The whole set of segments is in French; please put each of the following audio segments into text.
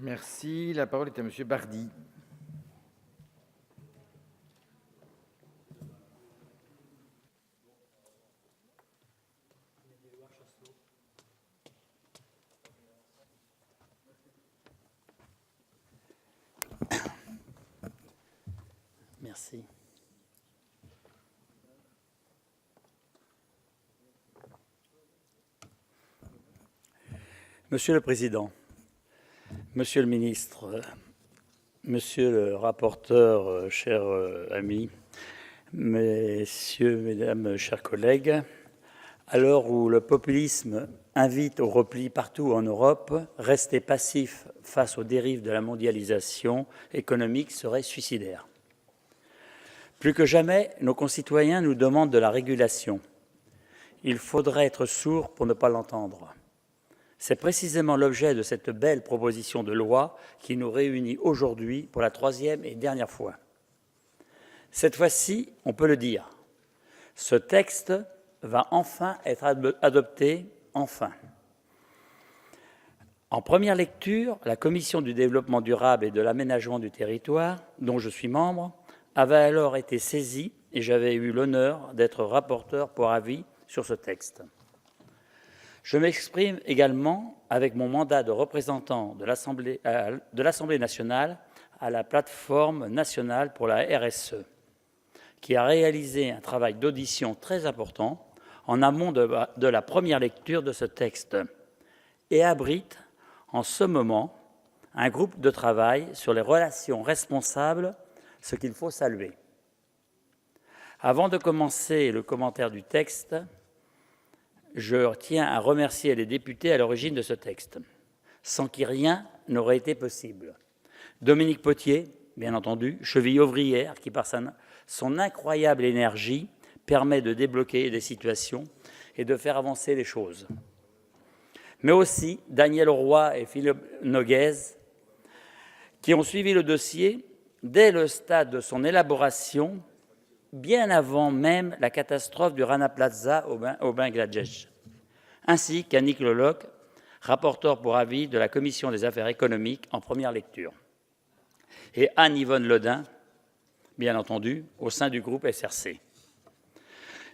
Merci. La parole est à Monsieur Bardy. Merci. Monsieur le Président, Monsieur le Ministre, Monsieur le rapporteur, chers amis, Messieurs, Mesdames, chers collègues, à l'heure où le populisme invite au repli partout en Europe, rester passif face aux dérives de la mondialisation économique serait suicidaire. Plus que jamais, nos concitoyens nous demandent de la régulation. Il faudrait être sourd pour ne pas l'entendre. C'est précisément l'objet de cette belle proposition de loi qui nous réunit aujourd'hui pour la troisième et dernière fois. Cette fois-ci, on peut le dire, ce texte va enfin être adopté, enfin. En première lecture, la Commission du développement durable et de l'aménagement du territoire, dont je suis membre, avait alors été saisie et j'avais eu l'honneur d'être rapporteur pour avis sur ce texte. Je m'exprime également avec mon mandat de représentant de l'Assemblée nationale à la plateforme nationale pour la RSE, qui a réalisé un travail d'audition très important en amont de la première lecture de ce texte et abrite en ce moment un groupe de travail sur les relations responsables, ce qu'il faut saluer. Avant de commencer le commentaire du texte, je tiens à remercier les députés à l'origine de ce texte, sans qui rien n'aurait été possible. Dominique Potier, bien entendu, cheville ouvrière, qui par son incroyable énergie permet de débloquer des situations et de faire avancer les choses. Mais aussi Daniel Roy et Philippe Noguez, qui ont suivi le dossier dès le stade de son élaboration, bien avant même la catastrophe du Rana Plaza au Bangladesh, ainsi qu'Annick Leloc, rapporteur pour avis de la Commission des affaires économiques en première lecture, et Anne-Yvonne Lodin, bien entendu, au sein du groupe SRC.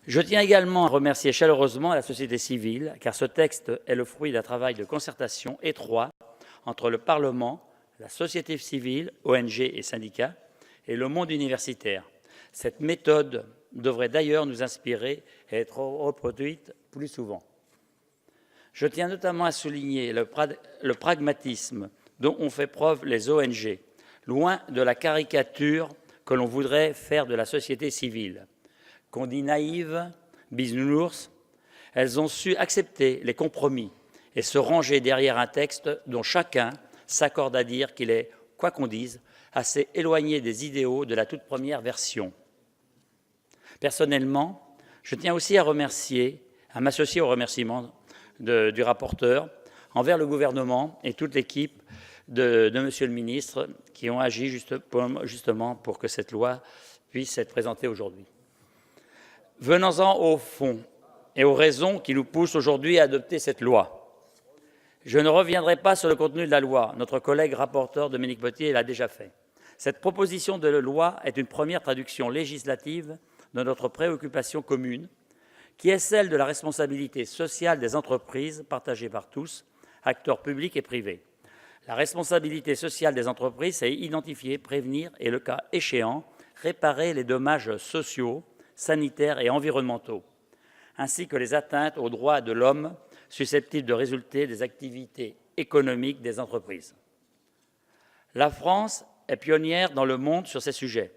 Je tiens également à remercier chaleureusement la société civile, car ce texte est le fruit d'un travail de concertation étroit entre le Parlement, la société civile, ONG et syndicats, et le monde universitaire. Cette méthode devrait d'ailleurs nous inspirer et être reproduite plus souvent. Je tiens notamment à souligner le pragmatisme dont ont fait preuve les ONG, loin de la caricature que l'on voudrait faire de la société civile. Qu'on dit naïve, bisounours, elles ont su accepter les compromis et se ranger derrière un texte dont chacun s'accorde à dire qu'il est, quoi qu'on dise, assez éloigné des idéaux de la toute première version. Personnellement, je tiens aussi à m'associer au remerciement du rapporteur envers le gouvernement et toute l'équipe de Monsieur le ministre qui ont agi justement pour que cette loi puisse être présentée aujourd'hui. Venons-en au fond et aux raisons qui nous poussent aujourd'hui à adopter cette loi. Je ne reviendrai pas sur le contenu de la loi. Notre collègue rapporteur Dominique Potier l'a déjà fait. Cette proposition de loi est une première traduction législative de notre préoccupation commune, qui est celle de la responsabilité sociale des entreprises partagée par tous, acteurs publics et privés. La responsabilité sociale des entreprises, c'est identifier, prévenir et, le cas échéant, réparer les dommages sociaux, sanitaires et environnementaux, ainsi que les atteintes aux droits de l'homme susceptibles de résulter des activités économiques des entreprises. La France est pionnière dans le monde sur ces sujets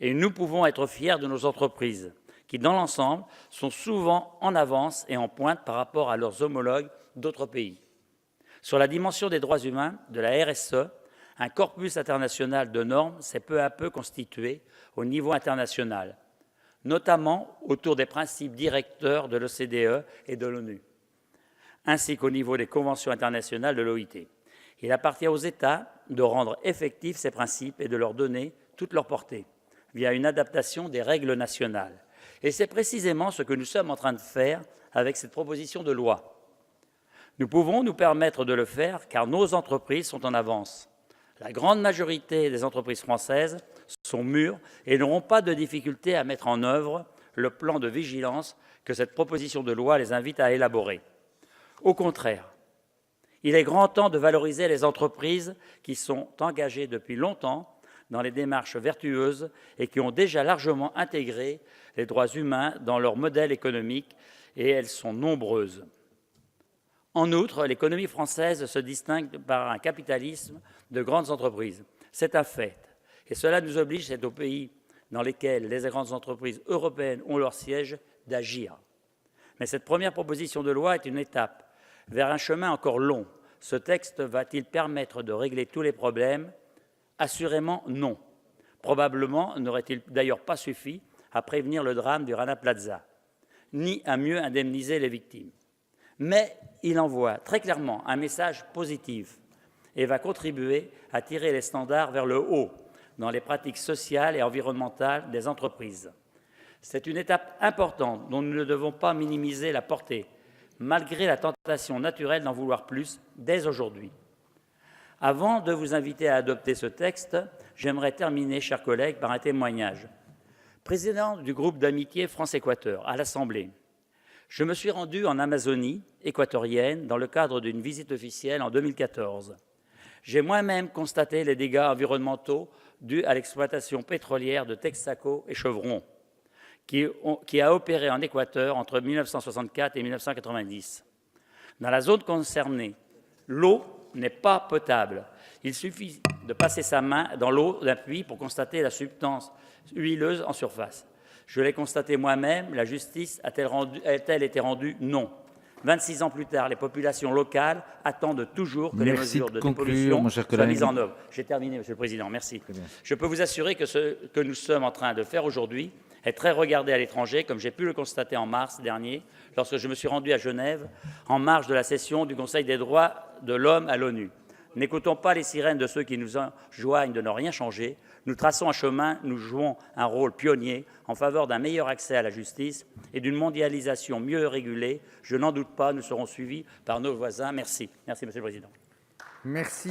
et nous pouvons être fiers de nos entreprises qui, dans l'ensemble, sont souvent en avance et en pointe par rapport à leurs homologues d'autres pays. Sur la dimension des droits humains, de la RSE, un corpus international de normes s'est peu à peu constitué au niveau international, notamment autour des principes directeurs de l'OCDE et de l'ONU, ainsi qu'au niveau des conventions internationales de l'OIT. Il appartient aux États de rendre effectifs ces principes et de leur donner toute leur portée, via une adaptation des règles nationales. Et c'est précisément ce que nous sommes en train de faire avec cette proposition de loi. Nous pouvons nous permettre de le faire car nos entreprises sont en avance. La grande majorité des entreprises françaises sont mûres et n'auront pas de difficulté à mettre en œuvre le plan de vigilance que cette proposition de loi les invite à élaborer. Au contraire, il est grand temps de valoriser les entreprises qui sont engagées depuis longtemps dans les démarches vertueuses et qui ont déjà largement intégré les droits humains dans leur modèle économique, et elles sont nombreuses. En outre, l'économie française se distingue par un capitalisme de grandes entreprises. C'est un fait. Et cela nous oblige, c'est aux pays dans lesquels les grandes entreprises européennes ont leur siège, d'agir. Mais cette première proposition de loi est une étape vers un chemin encore long. Ce texte va-t-il permettre de régler tous les problèmes? Assurément non. Probablement n'aurait-il d'ailleurs pas suffi à prévenir le drame du Rana Plaza, ni à mieux indemniser les victimes. Mais il envoie très clairement un message positif et va contribuer à tirer les standards vers le haut dans les pratiques sociales et environnementales des entreprises. C'est une étape importante dont nous ne devons pas minimiser la portée, malgré la tentation naturelle d'en vouloir plus dès aujourd'hui. Avant de vous inviter à adopter ce texte, j'aimerais terminer, chers collègues, par un témoignage. Président du groupe d'amitié France-Équateur à l'Assemblée, je me suis rendu en Amazonie équatorienne dans le cadre d'une visite officielle en 2014. J'ai moi-même constaté les dégâts environnementaux dus à l'exploitation pétrolière de Texaco et Chevron, qui a opéré en Équateur entre 1964 et 1990. Dans la zone concernée, l'eau n'est pas potable. Il suffit de passer sa main dans l'eau d'un puits pour constater la substance huileuse en surface. Je l'ai constaté moi-même, la justice a-t-elle été rendue? Non. 26 ans plus tard, les populations locales attendent toujours que les mesures de dépollution soient mises en œuvre. J'ai terminé, Monsieur le Président, merci. Je peux vous assurer que ce que nous sommes en train de faire aujourd'hui est très regardé à l'étranger, comme j'ai pu le constater en mars dernier, lorsque je me suis rendu à Genève, en marge de la session du Conseil des droits de l'homme à l'ONU. N'écoutons pas les sirènes de ceux qui nous enjoignent de ne rien changer. Nous traçons un chemin, nous jouons un rôle pionnier en faveur d'un meilleur accès à la justice et d'une mondialisation mieux régulée. Je n'en doute pas, nous serons suivis par nos voisins. Merci. Merci, Monsieur le Président. Merci.